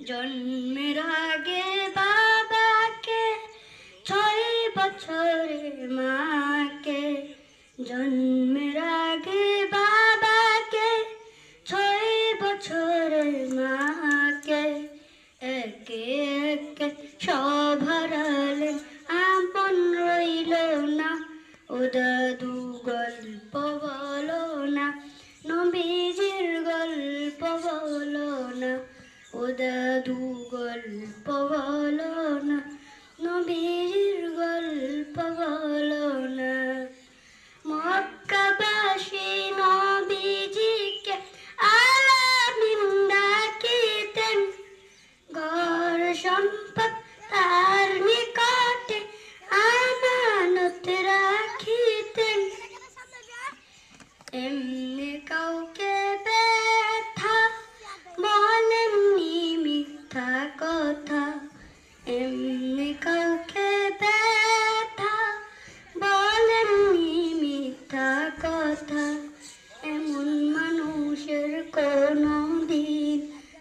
জন্মের আগে বাবাকে, 6 বছরে মাকে। জন্মের আগে বাবাকে, 6 বছরে মাকে। একে একে সব হারালেন, আপন রইল না। ও দাদু গল্প বলো না, নবীজির গল্প বলো না। ও দাদু গল্প বলো না, নবীজির গল্প বলো না। মক্কাবাসী নবীজিকে আলামিন ডাকিতেন, ঘর সম্পদ তার নিকটে আমানত রাখিতেন। এমনি কাউকে ব্যথা বলেননি মিথ্যা কথা, এমনি কাউকে ব্যথা বলেননি মিথ্যা কথা। এমন মানুষের কোনো দিন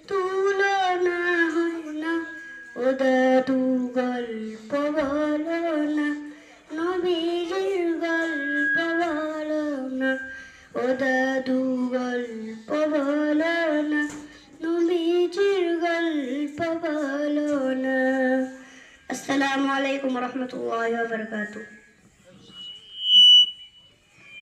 তুলনা হয় না। ও দাদু গল্প বলো না, নবীজির গল্প বলো না। ও দাদু গল্প বলো না, নবীজির গল্প বলো না। আসসালামু আলাইকুম ওয়া রাহমাতুল্লাহি ওয়া বারাকাতুহু।